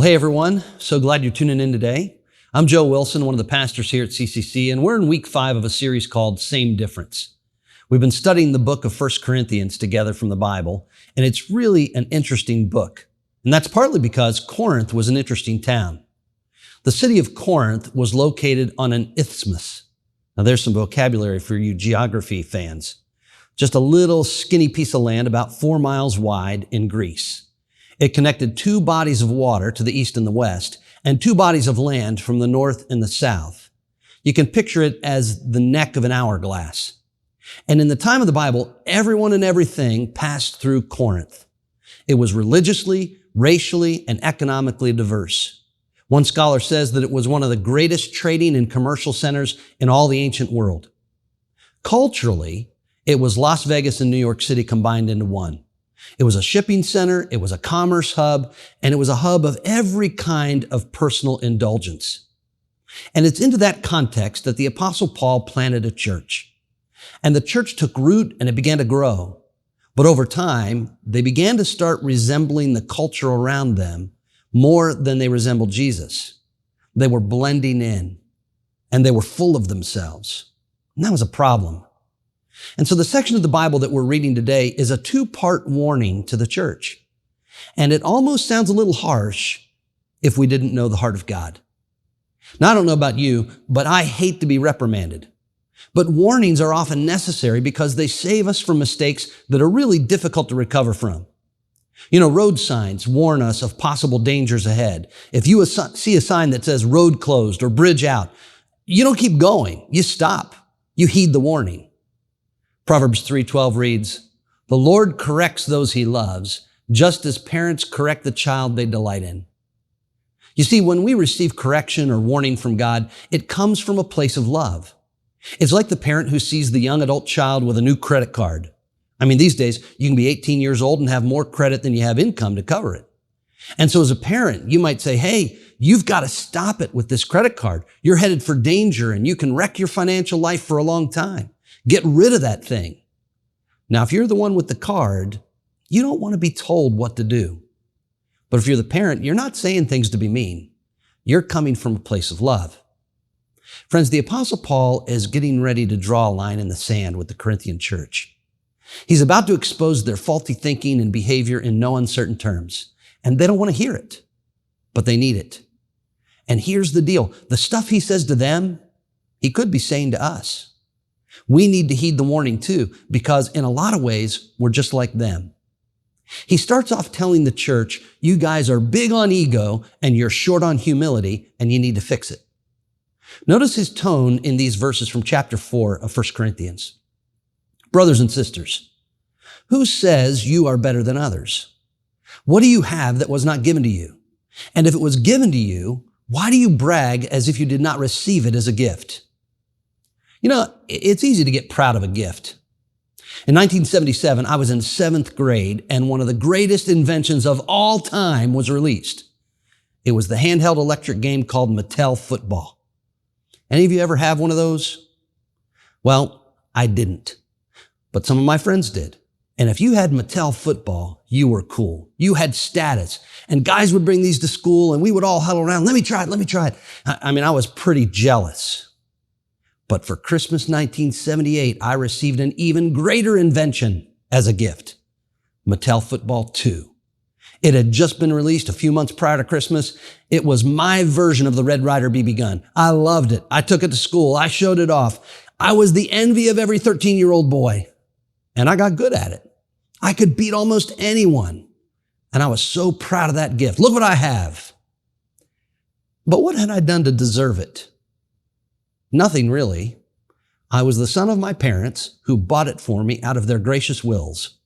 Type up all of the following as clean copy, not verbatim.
Well, hey everyone. So glad you're tuning in today. I'm Joe Wilson, one of the pastors here at CCC, and we're in week 5 of a series called Same Difference. We've been studying the book of 1 Corinthians together from the Bible, and it's really an interesting book. And that's partly because Corinth was an interesting town. The city of Corinth was located on an isthmus. Now there's some vocabulary for you geography fans. Just a little skinny piece of land about 4 miles wide in Greece. It connected 2 bodies of water to the east and the west, and 2 bodies of land from the north and the south. You can picture it as the neck of an hourglass. And in the time of the Bible, everyone and everything passed through Corinth. It was religiously, racially, and economically diverse. One scholar says that it was one of the greatest trading and commercial centers in all the ancient world. Culturally, it was Las Vegas and New York City combined into one. It was a shipping center, it was a commerce hub, and it was a hub of every kind of personal indulgence. And it's into that context that the Apostle Paul planted a church. And the church took root and it began to grow. But over time, they began to start resembling the culture around them more than they resembled Jesus. They were blending in, and they were full of themselves. And that was a problem. And so the section of the Bible that we're reading today is a 2-part warning to the church. And it almost sounds a little harsh if we didn't know the heart of God. Now, I don't know about you, but I hate to be reprimanded. But warnings are often necessary because they save us from mistakes that are really difficult to recover from. You know, road signs warn us of possible dangers ahead. If you see a sign that says road closed or bridge out, you don't keep going. You stop. You heed the warning. Proverbs 3:12 reads, "The Lord corrects those he loves, just as parents correct the child they delight in." You see, when we receive correction or warning from God, it comes from a place of love. It's like the parent who sees the young adult child with a new credit card. I mean, these days, you can be 18 years old and have more credit than you have income to cover it. And so as a parent, you might say, hey, you've got to stop it with this credit card. You're headed for danger and you can wreck your financial life for a long time. Get rid of that thing. Now, if you're the one with the card, you don't want to be told what to do. But if you're the parent, you're not saying things to be mean. You're coming from a place of love. Friends, the Apostle Paul is getting ready to draw a line in the sand with the Corinthian church. He's about to expose their faulty thinking and behavior in no uncertain terms. And they don't want to hear it, but they need it. And here's the deal. The stuff he says to them, he could be saying to us. We need to heed the warning too, because in a lot of ways, we're just like them. He starts off telling the church, you guys are big on ego and you're short on humility and you need to fix it. Notice his tone in these verses from chapter 4 of 1 Corinthians. Brothers and sisters, who says you are better than others? What do you have that was not given to you? And if it was given to you, why do you brag as if you did not receive it as a gift? You know, it's easy to get proud of a gift. In 1977, I was in 7th grade, and one of the greatest inventions of all time was released. It was the handheld electric game called Mattel Football. Any of you ever have one of those? Well, I didn't, but some of my friends did. And if you had Mattel Football, you were cool. You had status. And guys would bring these to school, and we would all huddle around. Let me try it. I mean, I was pretty jealous. But for Christmas 1978, I received an even greater invention as a gift. Mattel Football 2. It had just been released a few months prior to Christmas. It was my version of the Red Ryder BB gun. I loved it. I took it to school. I showed it off. I was the envy of every 13-year-old boy. And I got good at it. I could beat almost anyone. And I was so proud of that gift. Look what I have. But what had I done to deserve it? Nothing really. I was the son of my parents who bought it for me out of their gracious wills.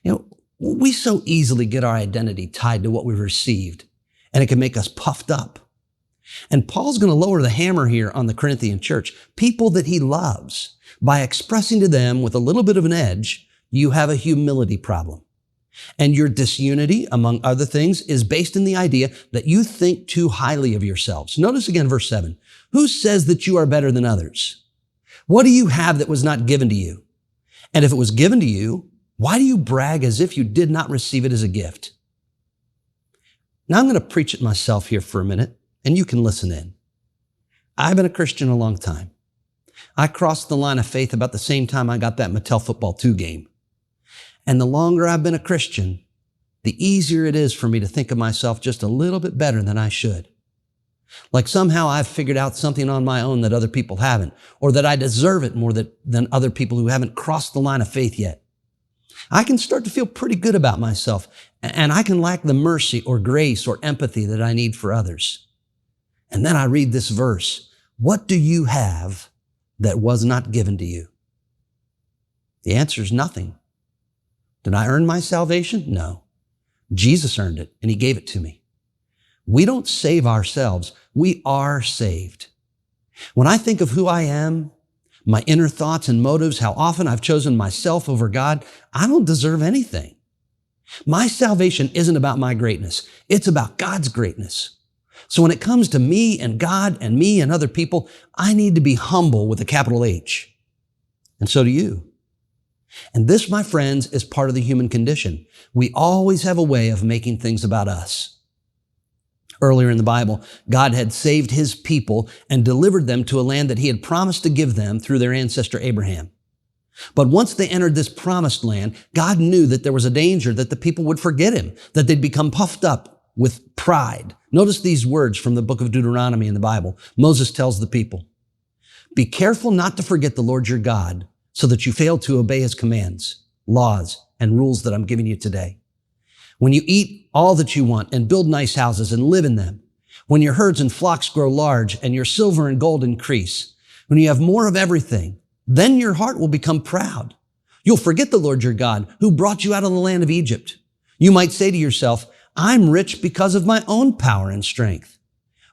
You know, we so easily get our identity tied to what we've received, and it can make us puffed up. And Paul's going to lower the hammer here on the Corinthian church, people that he loves, by expressing to them with a little bit of an edge, you have a humility problem. And your disunity, among other things, is based in the idea that you think too highly of yourselves. Notice again verse 7. Who says that you are better than others? What do you have that was not given to you? And if it was given to you, why do you brag as if you did not receive it as a gift? Now I'm going to preach it myself here for a minute, and you can listen in. I've been a Christian a long time. I crossed the line of faith about the same time I got that Mattel Football 2 game. And the longer I've been a Christian, the easier it is for me to think of myself just a little bit better than I should. Like somehow I've figured out something on my own that other people haven't, or that I deserve it more than other people who haven't crossed the line of faith yet. I can start to feel pretty good about myself, and I can lack the mercy or grace or empathy that I need for others. And then I read this verse, what do you have that was not given to you? The answer is nothing. Did I earn my salvation? No. Jesus earned it, and he gave it to me. We don't save ourselves. We are saved. When I think of who I am, my inner thoughts and motives, how often I've chosen myself over God, I don't deserve anything. My salvation isn't about my greatness. It's about God's greatness. So when it comes to me and God and me and other people, I need to be humble with a capital H. And so do you. And this, my friends, is part of the human condition. We always have a way of making things about us. Earlier in the Bible, God had saved his people and delivered them to a land that he had promised to give them through their ancestor Abraham. But once they entered this promised land, God knew that there was a danger that the people would forget him, that they'd become puffed up with pride. Notice these words from the book of Deuteronomy in the Bible. Moses tells the people, "Be careful not to forget the Lord your God, so that you fail to obey his commands, laws, and rules that I'm giving you today. When you eat all that you want and build nice houses and live in them, when your herds and flocks grow large and your silver and gold increase, when you have more of everything, then your heart will become proud. You'll forget the Lord your God who brought you out of the land of Egypt. You might say to yourself, I'm rich because of my own power and strength.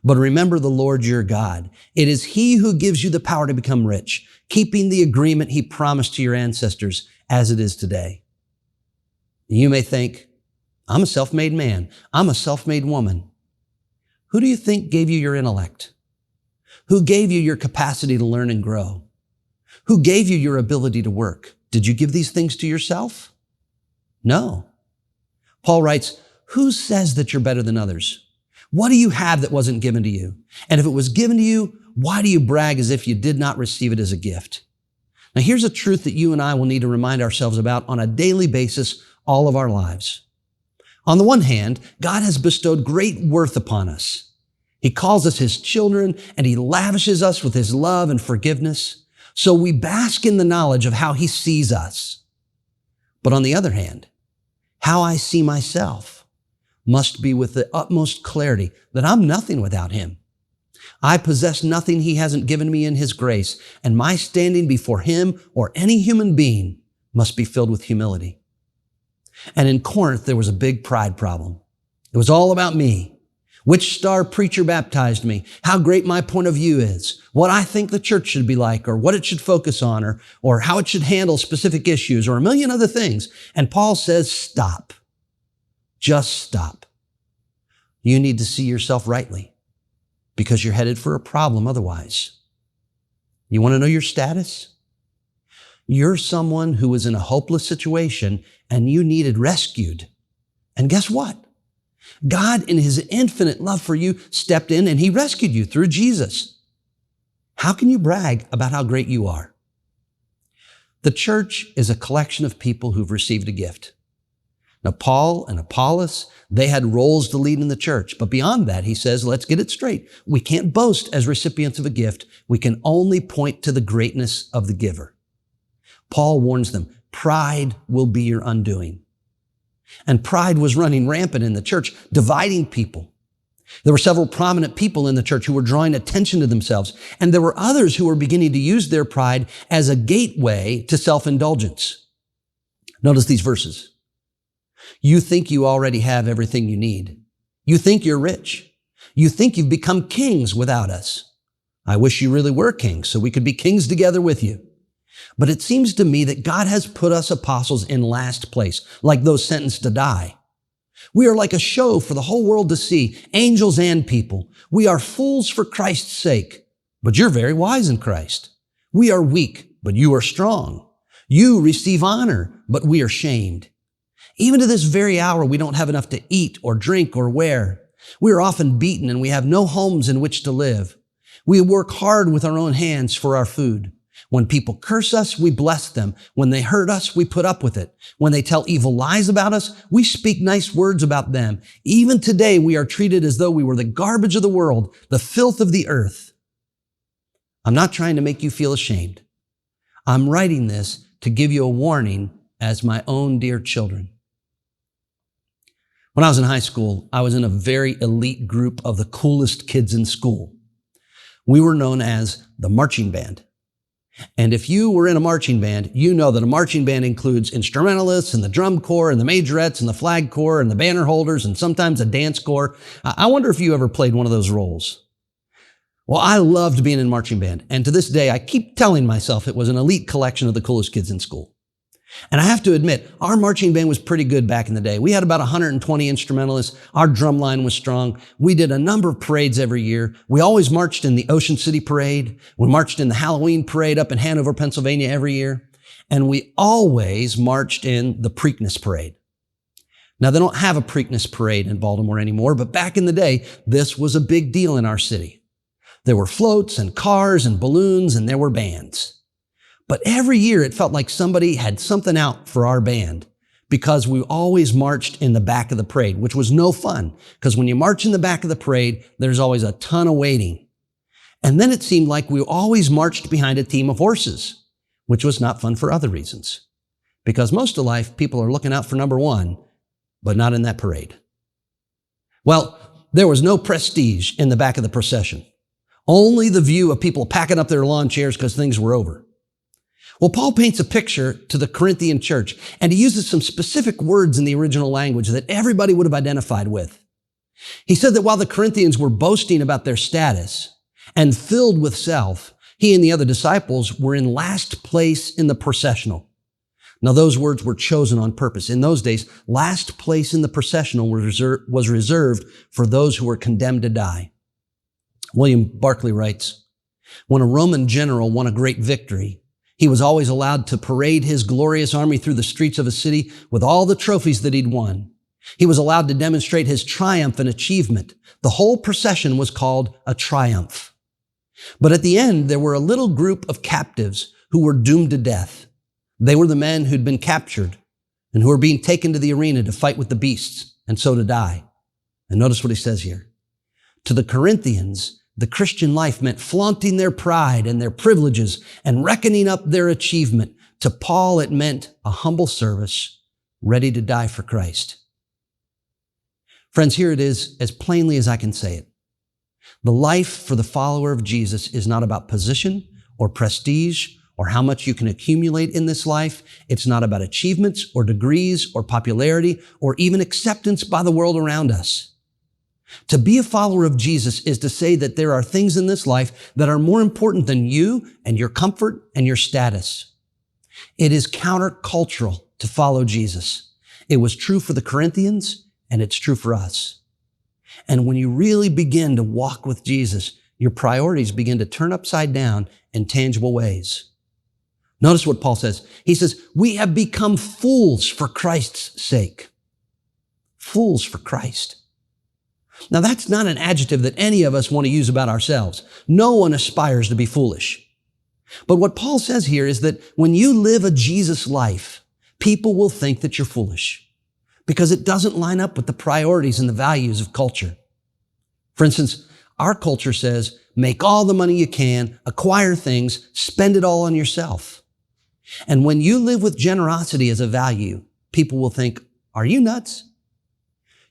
But remember the Lord your God. It is he who gives you the power to become rich, keeping the agreement he promised to your ancestors as it is today." You may think, I'm a self-made man. I'm a self-made woman. Who do you think gave you your intellect? Who gave you your capacity to learn and grow? Who gave you your ability to work? Did you give these things to yourself? No. Paul writes, who says that you're better than others? What do you have that wasn't given to you? And if it was given to you, why do you brag as if you did not receive it as a gift? Now, here's a truth that you and I will need to remind ourselves about on a daily basis all of our lives. On the one hand, God has bestowed great worth upon us. He calls us his children, and he lavishes us with his love and forgiveness. So we bask in the knowledge of how he sees us. But on the other hand, how I see myself must be with the utmost clarity that I'm nothing without him. I possess nothing he hasn't given me in his grace, and my standing before him or any human being must be filled with humility. And in Corinth, there was a big pride problem. It was all about me. Which star preacher baptized me? How great my point of view is? What I think the church should be like, or what it should focus on, or how it should handle specific issues, or a million other things. And Paul says, stop. Just stop. You need to see yourself rightly, because you're headed for a problem otherwise. You want to know your status? You're someone who was in a hopeless situation and you needed rescued. And guess what? God, in his infinite love for you, stepped in and he rescued you through Jesus. How can you brag about how great you are? The church is a collection of people who've received a gift. Now, Paul and Apollos, they had roles to lead in the church. But beyond that, he says, let's get it straight. We can't boast as recipients of a gift. We can only point to the greatness of the giver. Paul warns them, pride will be your undoing. And pride was running rampant in the church, dividing people. There were several prominent people in the church who were drawing attention to themselves, and there were others who were beginning to use their pride as a gateway to self-indulgence. Notice these verses. You think you already have everything you need. You think you're rich. You think you've become kings without us. I wish you really were kings so we could be kings together with you. But it seems to me that God has put us apostles in last place, like those sentenced to die. We are like a show for the whole world to see, angels and people. We are fools for Christ's sake, but you're very wise in Christ. We are weak, but you are strong. You receive honor, but we are shamed. Even to this very hour, we don't have enough to eat or drink or wear. We are often beaten and we have no homes in which to live. We work hard with our own hands for our food. When people curse us, we bless them. When they hurt us, we put up with it. When they tell evil lies about us, we speak nice words about them. Even today, we are treated as though we were the garbage of the world, the filth of the earth. I'm not trying to make you feel ashamed. I'm writing this to give you a warning as my own dear children. When I was in high school, I was in a very elite group of the coolest kids in school. We were known as the marching band. And if you were in a marching band, you know that a marching band includes instrumentalists and the drum corps and the majorettes and the flag corps and the banner holders and sometimes a dance corps. I wonder if you ever played one of those roles. Well, I loved being in marching band. And to this day, I keep telling myself it was an elite collection of the coolest kids in school. And I have to admit, our marching band was pretty good back in the day. We had about 120 instrumentalists. Our drum line was strong. We did a number of parades every year. We always marched in the Ocean City Parade. We marched in the Halloween Parade up in Hanover, Pennsylvania every year. And we always marched in the Preakness Parade. Now, they don't have a Preakness Parade in Baltimore anymore, but back in the day, this was a big deal in our city. There were floats and cars and balloons, and there were bands. But every year it felt like somebody had something out for our band because we always marched in the back of the parade, which was no fun because when you march in the back of the parade, there's always a ton of waiting. And then it seemed like we always marched behind a team of horses, which was not fun for other reasons. Because most of life, people are looking out for number one, but not in that parade. Well, there was no prestige in the back of the procession. Only the view of people packing up their lawn chairs because things were over. Well, Paul paints a picture to the Corinthian church, and he uses some specific words in the original language that everybody would have identified with. He said that while the Corinthians were boasting about their status and filled with self, he and the other disciples were in last place in the processional. Now, those words were chosen on purpose. In those days, last place in the processional was reserved for those who were condemned to die. William Barclay writes, when a Roman general won a great victory, he was always allowed to parade his glorious army through the streets of a city with all the trophies that he'd won. He was allowed to demonstrate his triumph and achievement. The whole procession was called a triumph. But at the end, there were a little group of captives who were doomed to death. They were the men who'd been captured and who were being taken to the arena to fight with the beasts and so to die. And notice what he says here. To the Corinthians, the Christian life meant flaunting their pride and their privileges and reckoning up their achievement. To Paul, it meant a humble service, ready to die for Christ. Friends, here it is as plainly as I can say it. The life for the follower of Jesus is not about position or prestige or how much you can accumulate in this life. It's not about achievements or degrees or popularity or even acceptance by the world around us. To be a follower of Jesus is to say that there are things in this life that are more important than you and your comfort and your status. It is countercultural to follow Jesus. It was true for the Corinthians, and it's true for us. And when you really begin to walk with Jesus, your priorities begin to turn upside down in tangible ways. Notice what Paul says. He says, we have become fools for Christ's sake. Fools for Christ. Now, that's not an adjective that any of us want to use about ourselves. No one aspires to be foolish. But what Paul says here is that when you live a Jesus life, people will think that you're foolish because it doesn't line up with the priorities and the values of culture. For instance, our culture says, make all the money you can, acquire things, spend it all on yourself. And when you live with generosity as a value, people will think, are you nuts?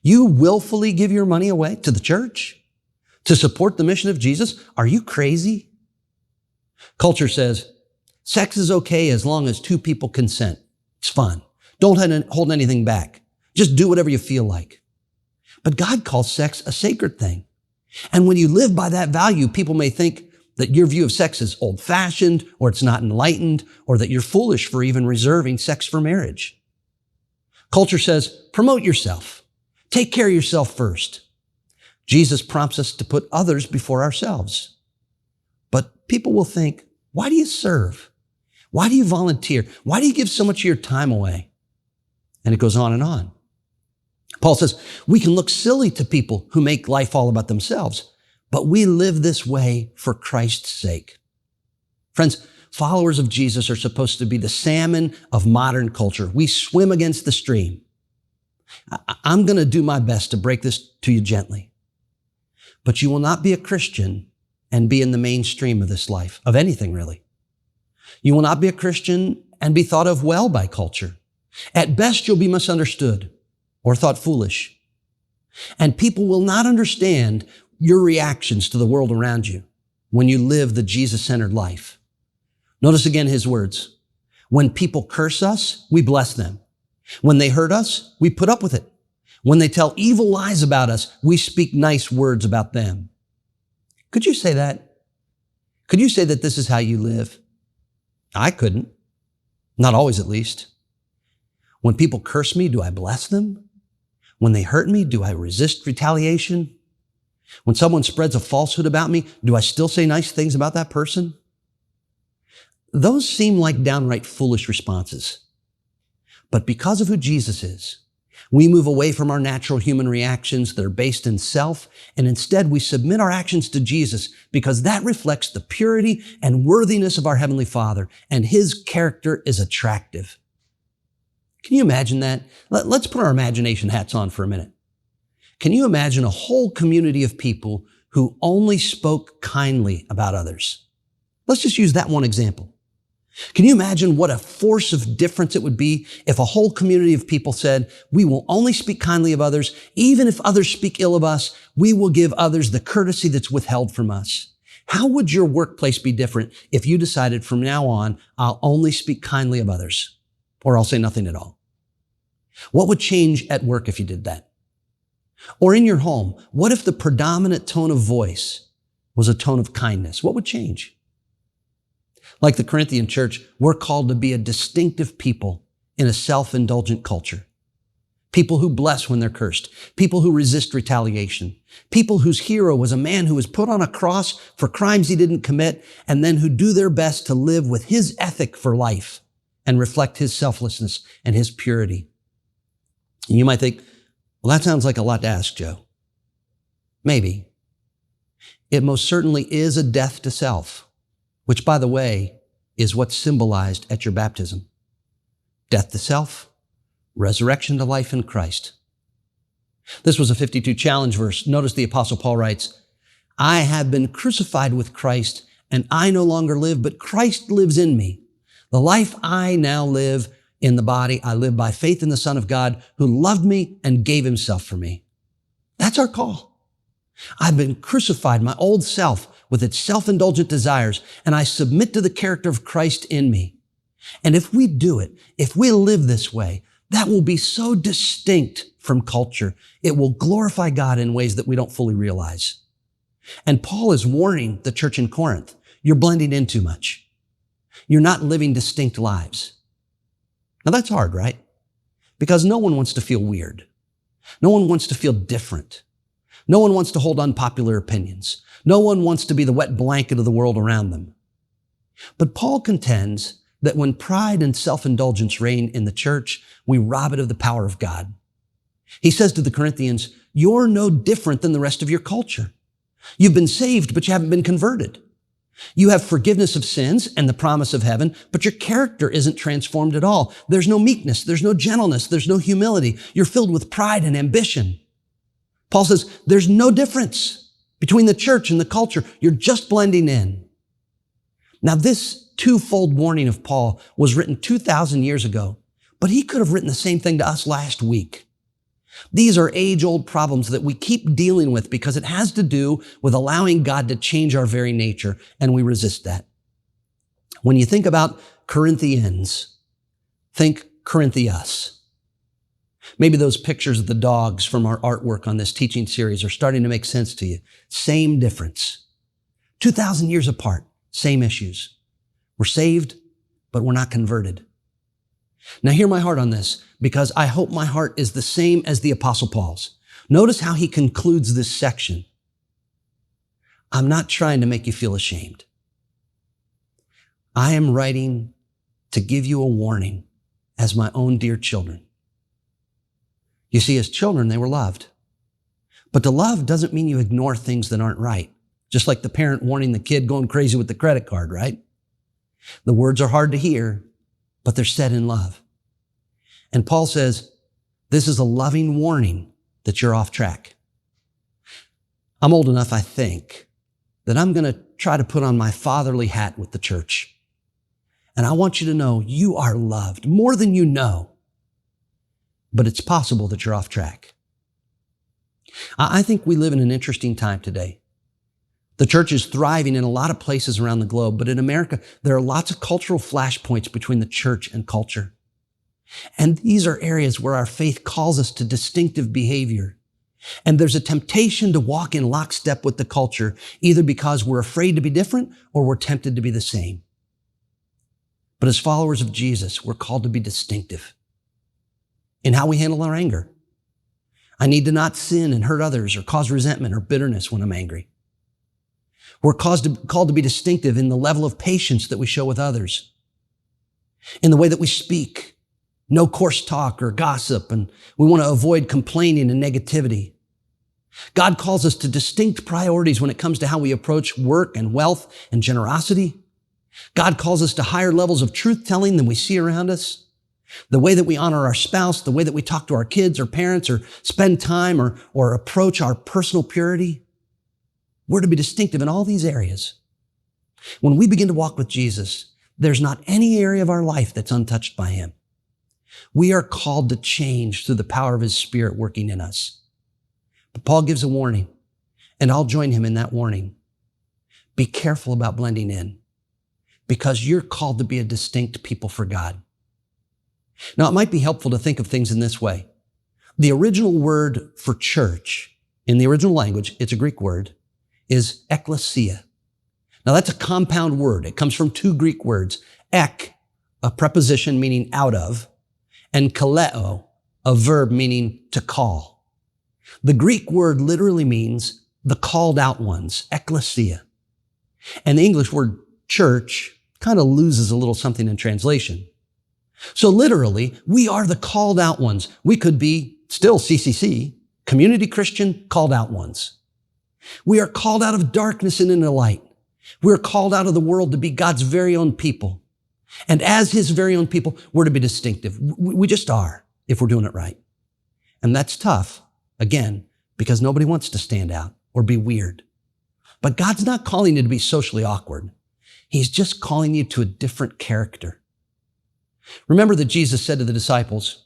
You willfully give your money away to the church to support the mission of Jesus? Are you crazy? Culture says, sex is okay as long as two people consent. It's fun. Don't hold anything back. Just do whatever you feel like. But God calls sex a sacred thing. And when you live by that value, people may think that your view of sex is old-fashioned or it's not enlightened or that you're foolish for even reserving sex for marriage. Culture says, promote yourself. Take care of yourself first. Jesus prompts us to put others before ourselves. But people will think, why do you serve? Why do you volunteer? Why do you give so much of your time away? And it goes on and on. Paul says, we can look silly to people who make life all about themselves, but we live this way for Christ's sake. Friends, followers of Jesus are supposed to be the salmon of modern culture. We swim against the stream. I'm going to do my best to break this to you gently. But you will not be a Christian and be in the mainstream of this life, of anything really. You will not be a Christian and be thought of well by culture. At best, you'll be misunderstood or thought foolish. And people will not understand your reactions to the world around you when you live the Jesus-centered life. Notice again his words. When people curse us, we bless them. When they hurt us, we put up with it. When they tell evil lies about us, we speak nice words about them. Could you say that? Could you say that this is how you live? I couldn't. Not always, at least. When people curse me, do I bless them? When they hurt me, do I resist retaliation? When someone spreads a falsehood about me, do I still say nice things about that person? Those seem like downright foolish responses. But because of who Jesus is, we move away from our natural human reactions that are based in self, and instead we submit our actions to Jesus because that reflects the purity and worthiness of our Heavenly Father, and His character is attractive. Can you imagine that? Let's put our imagination hats on for a minute. Can you imagine a whole community of people who only spoke kindly about others? Let's just use that one example. Can you imagine what a force of difference it would be if a whole community of people said, we will only speak kindly of others, even if others speak ill of us, we will give others the courtesy that's withheld from us? How would your workplace be different if you decided from now on, I'll only speak kindly of others, or I'll say nothing at all? What would change at work if you did that? Or in your home, what if the predominant tone of voice was a tone of kindness? What would change? Like the Corinthian church, we're called to be a distinctive people in a self-indulgent culture. People who bless when they're cursed. People who resist retaliation. People whose hero was a man who was put on a cross for crimes he didn't commit, and then who do their best to live with his ethic for life and reflect his selflessness and his purity. And you might think, well, that sounds like a lot to ask, Joe. Maybe. It most certainly is a death to self, which, by the way, is what's symbolized at your baptism. Death to self, resurrection to life in Christ. This was a 52 challenge verse. Notice the Apostle Paul writes, I have been crucified with Christ, and I no longer live, but Christ lives in me. The life I now live in the body, I live by faith in the Son of God who loved me and gave himself for me. That's our call. I've been crucified, my old self, with its self-indulgent desires, and I submit to the character of Christ in me. And if we do it, if we live this way, that will be so distinct from culture. It will glorify God in ways that we don't fully realize. And Paul is warning the church in Corinth, you're blending in too much. You're not living distinct lives. Now that's hard, right? Because no one wants to feel weird. No one wants to feel different. No one wants to hold unpopular opinions. No one wants to be the wet blanket of the world around them. But Paul contends that when pride and self-indulgence reign in the church, we rob it of the power of God. He says to the Corinthians, you're no different than the rest of your culture. You've been saved, but you haven't been converted. You have forgiveness of sins and the promise of heaven, but your character isn't transformed at all. There's no meekness. There's no gentleness. There's no humility. You're filled with pride and ambition. Paul says there's no difference between the church and the culture. You're just blending in. Now, this twofold warning of Paul was written 2,000 years ago, but he could have written the same thing to us last week. These are age-old problems that we keep dealing with because it has to do with allowing God to change our very nature, and we resist that. When you think about Corinthians, think Corinthians. Maybe those pictures of the dogs from our artwork on this teaching series are starting to make sense to you. Same difference. 2,000 years apart, same issues. We're saved, but we're not converted. Now hear my heart on this, because I hope my heart is the same as the Apostle Paul's. Notice how he concludes this section. I'm not trying to make you feel ashamed. I am writing to give you a warning as my own dear children. You see, as children, they were loved. But to love doesn't mean you ignore things that aren't right. Just like the parent warning the kid going crazy with the credit card, right? The words are hard to hear, but they're said in love. And Paul says, this is a loving warning that you're off track. I'm old enough, I think, that I'm going to try to put on my fatherly hat with the church. And I want you to know you are loved more than you know. But it's possible that you're off track. I think we live in an interesting time today. The church is thriving in a lot of places around the globe, but in America, there are lots of cultural flashpoints between the church and culture. And these are areas where our faith calls us to distinctive behavior. And there's a temptation to walk in lockstep with the culture, either because we're afraid to be different or we're tempted to be the same. But as followers of Jesus, we're called to be distinctive in how we handle our anger. I need to not sin and hurt others or cause resentment or bitterness when I'm angry. We're called to be distinctive in the level of patience that we show with others, in the way that we speak, no coarse talk or gossip, and we want to avoid complaining and negativity. God calls us to distinct priorities when it comes to how we approach work and wealth and generosity. God calls us to higher levels of truth-telling than we see around us. The way that we honor our spouse, the way that we talk to our kids or parents or spend time or approach our personal purity. We're to be distinctive in all these areas. When we begin to walk with Jesus, there's not any area of our life that's untouched by him. We are called to change through the power of his Spirit working in us. But Paul gives a warning, and I'll join him in that warning. Be careful about blending in, because you're called to be a distinct people for God. Now, it might be helpful to think of things in this way. The original word for church, in the original language, it's a Greek word, is ekklesia. Now, that's a compound word. It comes from two Greek words, ek, a preposition meaning out of, and kaleo, a verb meaning to call. The Greek word literally means the called out ones, ekklesia. And the English word church kind of loses a little something in translation. So literally, we are the called out ones. We could be still CCC, community Christian called out ones. We are called out of darkness and into light. We're called out of the world to be God's very own people. And as his very own people, we're to be distinctive. We just are, if we're doing it right. And that's tough, again, because nobody wants to stand out or be weird. But God's not calling you to be socially awkward. He's just calling you to a different character. Remember that Jesus said to the disciples,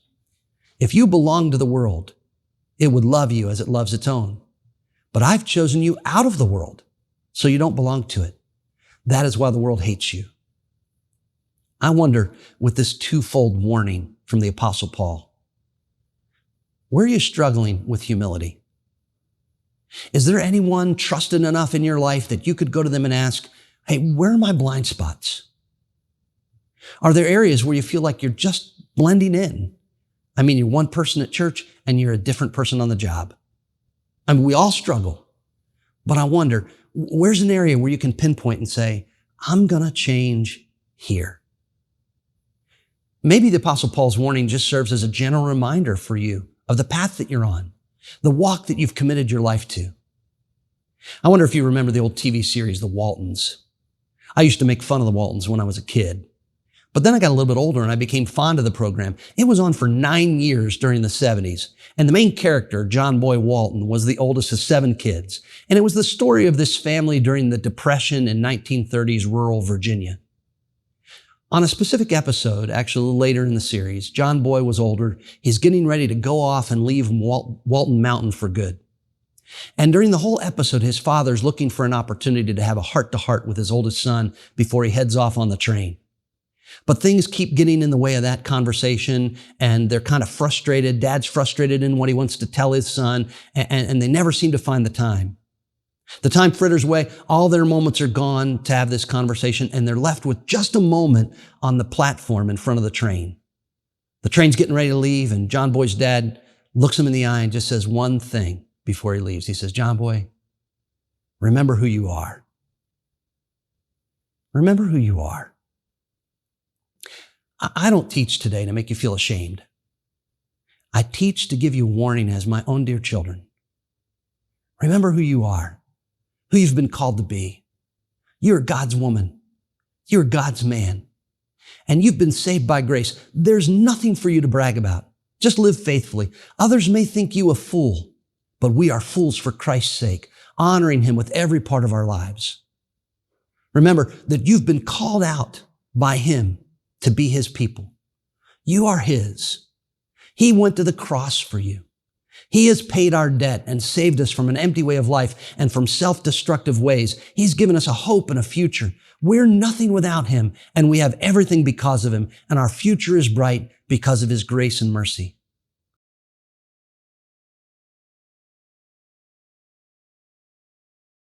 if you belong to the world, it would love you as it loves its own. But I've chosen you out of the world, so you don't belong to it. That is why the world hates you. I wonder, with this twofold warning from the Apostle Paul, where are you struggling with humility? Is there anyone trusted enough in your life that you could go to them and ask, hey, where are my blind spots? Are there areas where you feel like you're just blending in? I mean, you're one person at church and you're a different person on the job. I mean, we all struggle, but I wonder, where's an area where you can pinpoint and say, I'm going to change here? Maybe the Apostle Paul's warning just serves as a general reminder for you of the path that you're on, the walk that you've committed your life to. I wonder if you remember the old TV series, The Waltons. I used to make fun of The Waltons when I was a kid. But then I got a little bit older and I became fond of the program. It was on for 9 years during the 70s. And the main character, John Boy Walton, was the oldest of 7 kids. And it was the story of this family during the Depression in 1930s rural Virginia. On a specific episode, actually later in the series, John Boy was older. He's getting ready to go off and leave Walton Mountain for good. And during the whole episode, his father's looking for an opportunity to have a heart-to-heart with his oldest son before he heads off on the train. But things keep getting in the way of that conversation, and they're kind of frustrated. Dad's frustrated in what he wants to tell his son, and they never seem to find the time. The time fritters away. All their moments are gone to have this conversation, and they're left with just a moment on the platform in front of the train. The train's getting ready to leave, and John Boy's dad looks him in the eye and just says one thing before he leaves. He says, John Boy, remember who you are. Remember who you are. I don't teach today to make you feel ashamed. I teach to give you warning as my own dear children. Remember who you are, who you've been called to be. You're God's woman. You're God's man. And you've been saved by grace. There's nothing for you to brag about. Just live faithfully. Others may think you a fool, but we are fools for Christ's sake, honoring him with every part of our lives. Remember that you've been called out by him to be his people. You are his. He went to the cross for you. He has paid our debt and saved us from an empty way of life and from self-destructive ways. He's given us a hope and a future. We're nothing without him, and we have everything because of him, and our future is bright because of his grace and mercy.